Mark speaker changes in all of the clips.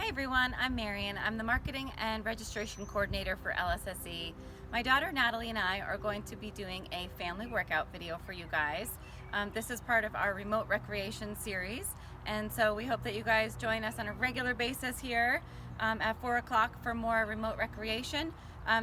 Speaker 1: Hi everyone, I'm Marion. I'm the Marketing and Registration Coordinator for LSSE. My daughter Natalie and I are going to be doing a family workout video for you guys. This is part of our remote recreation series, and so we hope that you guys join us on a regular basis here at 4 o'clock for more remote recreation.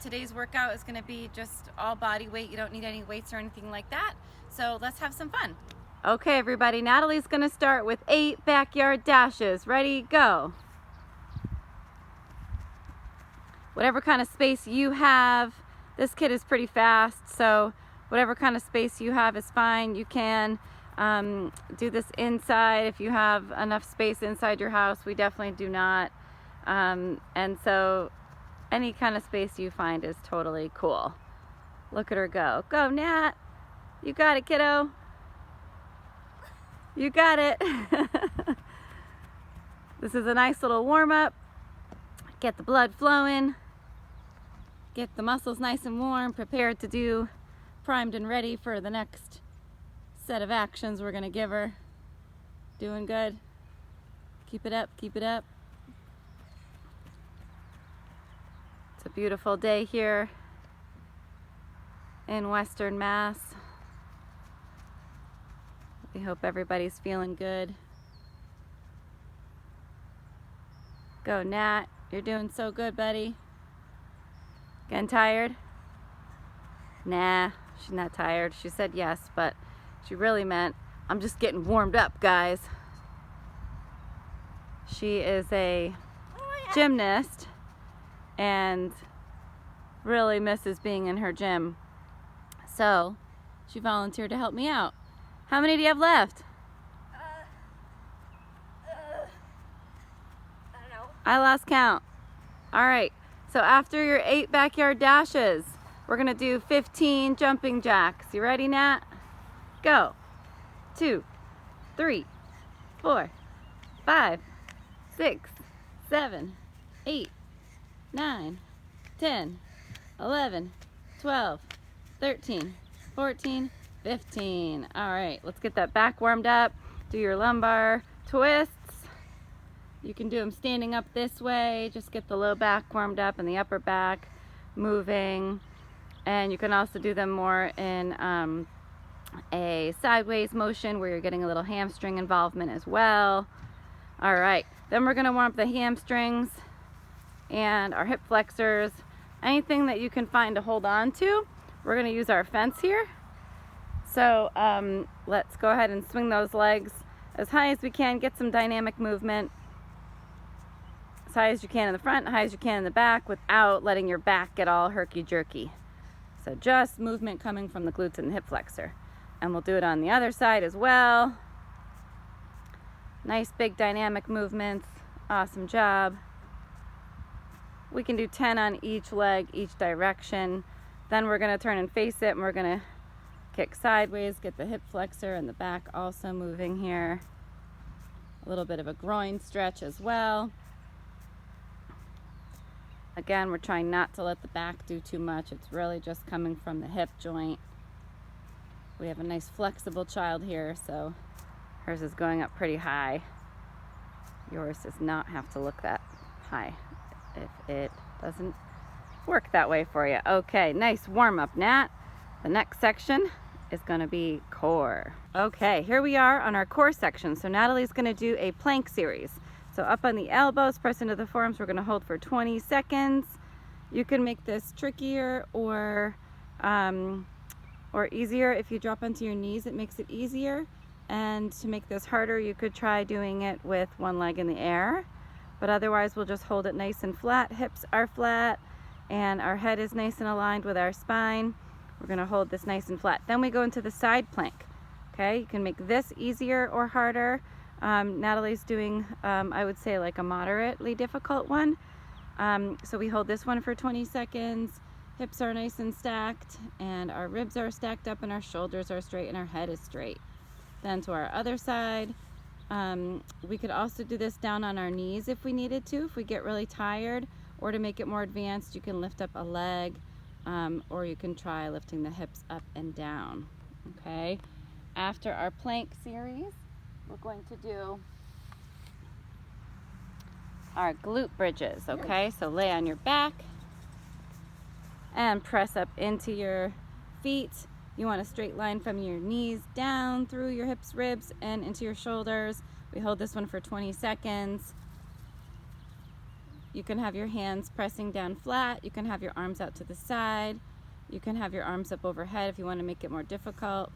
Speaker 1: Today's workout is going to be just all body weight. You don't need any weights or anything like that, so let's have some fun. Okay everybody, Natalie's going to start with 8 backyard dashes. Ready, go. Whatever kind of space you have, this kid is pretty fast, so whatever kind of space you have is fine. You can do this inside if you have enough space inside your house. We definitely do not. And so any kind of space you find is totally cool. Look at her go. Go, Nat. You got it, kiddo. You got it. This is a nice little warm-up. Get the blood flowing. Get the muscles nice and warm, prepared to do, primed and ready for the next set of actions we're gonna give her. Doing good. Keep it up, keep it up. It's a beautiful day here in Western Mass. We hope everybody's feeling good. Go, Nat. You're doing so good, buddy. Getting tired? Nah, she's not tired. She said yes, but she really meant, I'm just getting warmed up, guys. She is a gymnast and really misses being in her gym. So she volunteered to help me out. How many do you have left?
Speaker 2: I don't know.
Speaker 1: I lost count. All right. So after your 8 backyard dashes, we're gonna do 15 jumping jacks. You ready, Nat? Go. 2, 3, 4, 5, 6, 7, 8, 9, 10, 11, 12, 13, 14, 15. All right, let's get that back warmed up. Do your lumbar twists. You can do them standing up this way. Just get the low back warmed up and the upper back moving. And you can also do them more in a sideways motion where you're getting a little hamstring involvement as well. All right, then we're gonna warm up the hamstrings and our hip flexors. Anything that you can find to hold on to. We're gonna use our fence here. So let's go ahead and swing those legs as high as we can, get some dynamic movement. As high as you can in the front, high as you can in the back without letting your back get all herky-jerky. So just movement coming from the glutes and the hip flexor. And we'll do it on the other side as well. Nice big dynamic movements. Awesome job. We can do 10 on each leg, each direction. Then we're gonna turn and face it, and we're gonna kick sideways, get the hip flexor and the back also moving here. A little bit of a groin stretch as well. Again, we're trying not to let the back do too much. It's really just coming from the hip joint. We have a nice flexible child here, so hers is going up pretty high. Yours does not have to look that high if it doesn't work that way for you. Okay, nice warm up, Nat. The next section is going to be core. Okay, here we are on our core section. So Natalie's going to do a plank series. So up on the elbows, press into the forearms. We're going to hold for 20 seconds. You can make this trickier or easier. If you drop onto your knees, it makes it easier. And to make this harder, you could try doing it with one leg in the air. But otherwise, we'll just hold it nice and flat. Hips are flat, and our head is nice and aligned with our spine. We're going to hold this nice and flat. Then we go into the side plank. Okay, you can make this easier or harder. Natalie's doing, I would say, like a moderately difficult one. So we hold this one for 20 seconds. Hips are nice and stacked, and our ribs are stacked up, and our shoulders are straight, and our head is straight. Then to our other side. We could also do this down on our knees if we needed to, if we get really tired, or to make it more advanced, you can lift up a leg, or you can try lifting the hips up and down. Okay. After our plank series, we're going to do our glute bridges, okay? So lay on your back and press up into your feet. You want a straight line from your knees down through your hips, ribs, and into your shoulders. We hold this one for 20 seconds. You can have your hands pressing down flat. You can have your arms out to the side. You can have your arms up overhead if you want to make it more difficult.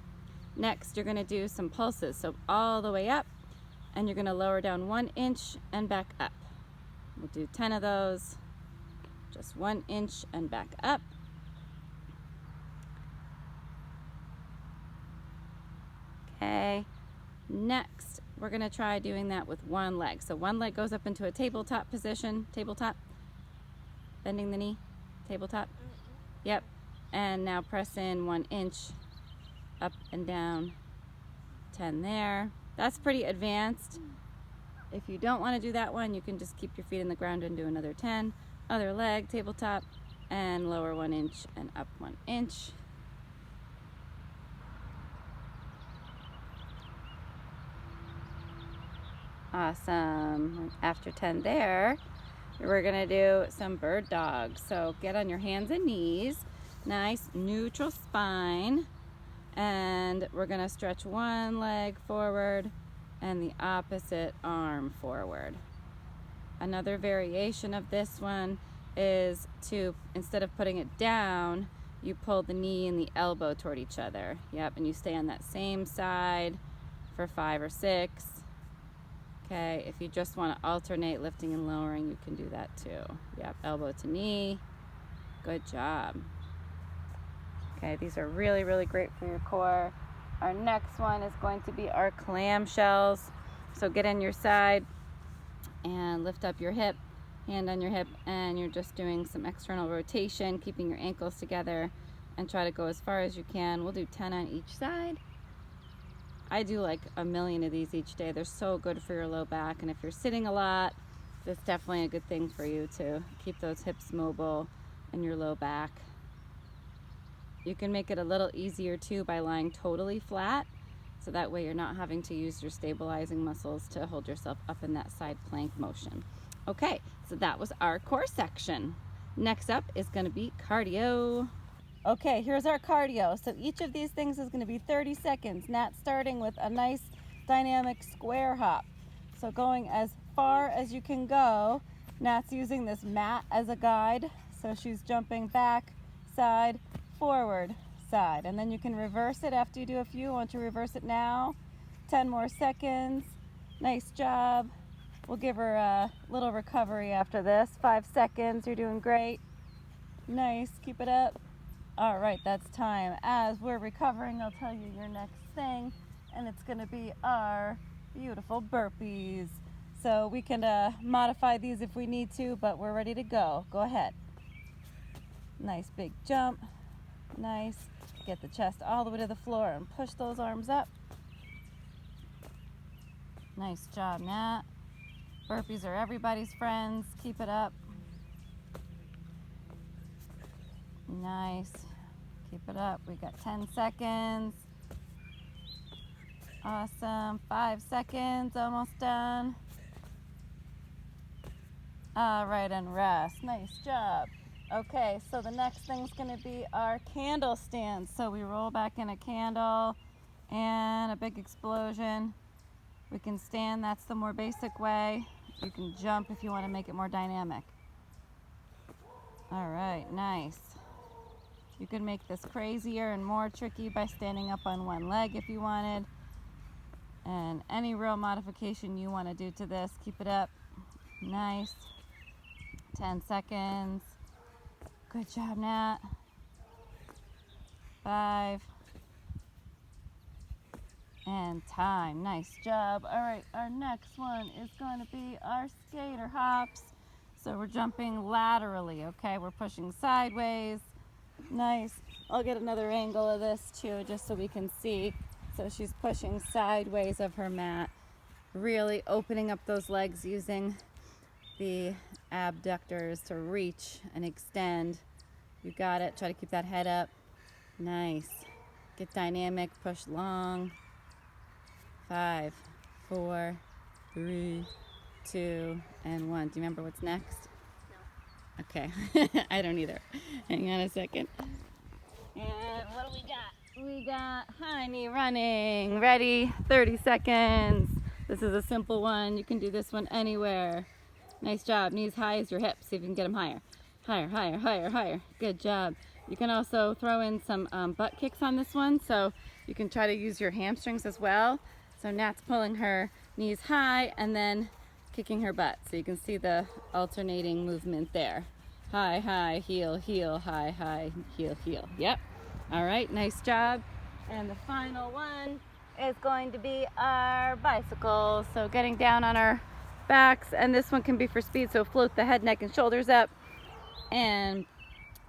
Speaker 1: Next, you're going to do some pulses. So all the way up, and you're going to lower down 1 inch and back up. We'll do 10 of those. Just 1 inch and back up. Okay. Next, we're going to try doing that with one leg. So one leg goes up into a tabletop position. Tabletop. Bending the knee. Tabletop. Yep. And now press in 1 inch up and down. 10 there. That's pretty advanced. If you don't want to do that one, you can just keep your feet in the ground and do another 10. Other leg, tabletop, and lower 1 inch and up 1 inch. Awesome. After 10 there, we're gonna do some bird dogs. So get on your hands and knees, nice neutral spine, and we're gonna stretch one leg forward and the opposite arm forward. Another variation of this one is to, instead of putting it down, you pull the knee and the elbow toward each other. Yep, and you stay on that same side for 5 or 6. Okay, if you just want to alternate lifting and lowering, you can do that too. Yep, elbow to knee. Good job. Okay, these are really, really great for your core. Our next one is going to be our clamshells. So get on your side and lift up your hip, hand on your hip, and you're just doing some external rotation, keeping your ankles together, and try to go as far as you can. We'll do 10 on each side. I do like a million of these each day. They're so good for your low back, and if you're sitting a lot, it's definitely a good thing for you to keep those hips mobile and your low back. You can make it a little easier too by lying totally flat, so that way you're not having to use your stabilizing muscles to hold yourself up in that side plank motion. Okay, so that was our core section. Next up is going to be cardio. Okay, here's our cardio. So each of these things is going to be 30 seconds. Nat starting with a nice dynamic square hop. So going as far as you can go. Nat's using this mat as a guide. So she's jumping back, side, forward, side. And then you can reverse it after you do a few. Want to reverse it now? 10 more seconds. Nice job. We'll give her a little recovery after this. 5 seconds. You're doing great. Nice. Keep it up. All right, that's time. As we're recovering, I'll tell you your next thing, and it's going to be our beautiful burpees. So we can modify these if we need to, but we're ready to go. Go ahead. Nice big jump. Nice. Get the chest all the way to the floor and push those arms up. Nice job, Nat. Burpees are everybody's friends. Keep it up. Nice. Keep it up. We got 10 seconds. Awesome. 5 seconds. Almost done. All right, and rest. Nice job. Okay, so the next thing's going to be our candle stand. So we roll back in a candle and a big explosion. We can stand. That's the more basic way. You can jump if you want to make it more dynamic. All right, nice. You can make this crazier and more tricky by standing up on one leg if you wanted. And any real modification you want to do to this, keep it up. Nice. 10 seconds. Good job, Nat. 5. And time. Nice job. All right, our next one is going to be our skater hops. So we're jumping laterally, okay? We're pushing sideways. Nice. I'll get another angle of this too, just so we can see. So she's pushing sideways of her mat, really opening up those legs using the abductors to reach and extend. You got it. Try to keep that head up. Nice. Get dynamic. Push long. 5, 4, 3, 2, and 1. Do you remember what's next? No. Okay. I don't either. Hang on a second. And what do we got? We got high knee running. Ready? 30 seconds. This is a simple one. You can do this one anywhere. Nice job. Knees high as your hips. See if you can get them higher. Higher, higher, higher, higher. Good job. You can also throw in some butt kicks on this one, so you can try to use your hamstrings as well. So Nat's pulling her knees high and then kicking her butt. So you can see the alternating movement there. High, high, heel, heel, high, high, heel, heel. Yep. All right, nice job. And the final one is going to be our bicycles. So getting down on our backs, and this one can be for speed, so float the head, neck, and shoulders up. And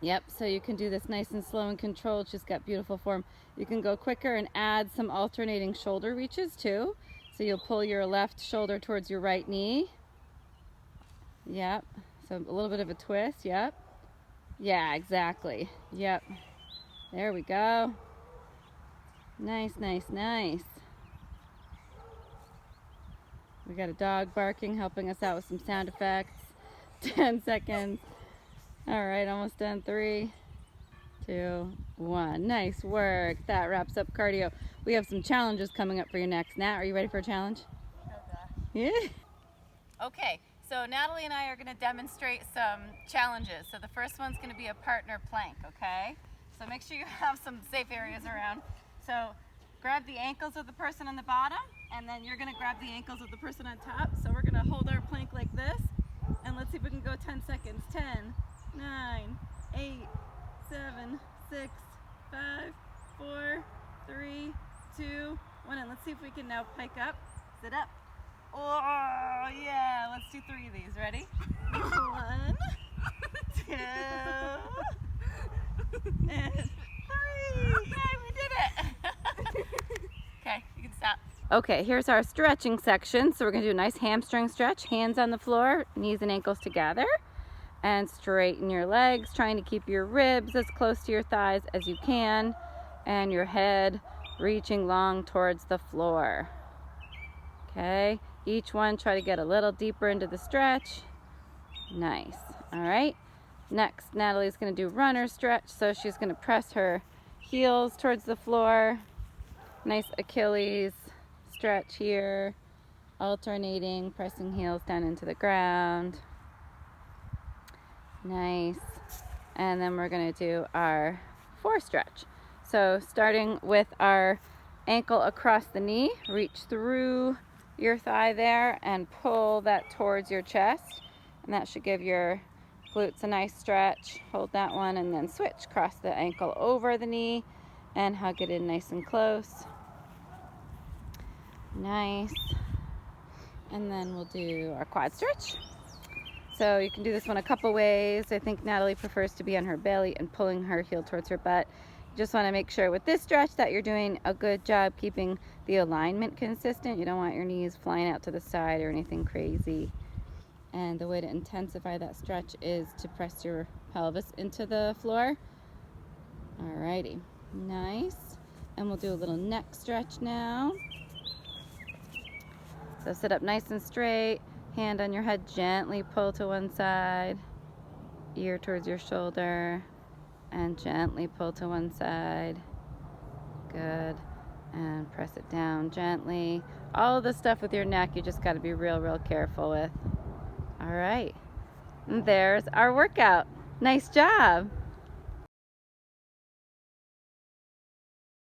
Speaker 1: yep, so you can do this nice and slow and controlled. She's got beautiful form. You can go quicker and add some alternating shoulder reaches too. So you'll pull your left shoulder towards your right knee. Yep, so a little bit of a twist, yep. Yeah, exactly, yep. There we go. Nice, nice, nice. We got a dog barking, helping us out with some sound effects. 10 seconds. All right, almost done. 3, 2, 1. Nice work. That wraps up cardio. We have some challenges coming up for you next. Nat, are you ready for a challenge? Yeah. Okay, so Natalie and I are going to demonstrate some challenges. So the first one's going to be a partner plank, okay? So make sure you have some safe areas around. So grab the ankles of the person on the bottom, and then you're going to grab the ankles of the person on top. So we're going to hold our plank like this, and let's see if we can go 10 seconds. 10, 9, 8, 7, 6, 5, 4, 3, 2, 1. And let's see if we can now pike up. Sit up. Oh, yeah. Let's do 3 of these. Ready? 1, 2, and 3. Yay, we did it. Okay, you can stop. Okay, here's our stretching section. So we're going to do a nice hamstring stretch. Hands on the floor, knees and ankles together. And straighten your legs, trying to keep your ribs as close to your thighs as you can, and your head reaching long towards the floor. Okay, each one try to get a little deeper into the stretch. Nice. All right, next Natalie's going to do runner stretch. So she's going to press her heels towards the floor. Nice Achilles stretch here, alternating, pressing heels down into the ground. Nice. And then we're going to do our 4 stretch. So starting with our ankle across the knee, reach through your thigh there and pull that towards your chest. And that should give your glutes a nice stretch. Hold that one and then switch. Cross the ankle over the knee and hug it in nice and close. Nice. And then we'll do our quad stretch. So you can do this one a couple ways. I think Natalie prefers to be on her belly and pulling her heel towards her butt. You just want to make sure with this stretch that you're doing a good job keeping the alignment consistent. You don't want your knees flying out to the side or anything crazy. And the way to intensify that stretch is to press your pelvis into the floor. Alrighty, nice. And we'll do a little neck stretch now. So sit up nice and straight. Hand on your head, gently pull to one side, ear towards your shoulder, and gently pull to one side. Good. And press it down gently. All of the stuff with your neck, you just got to be real careful with. All right. And there's our workout. Nice job.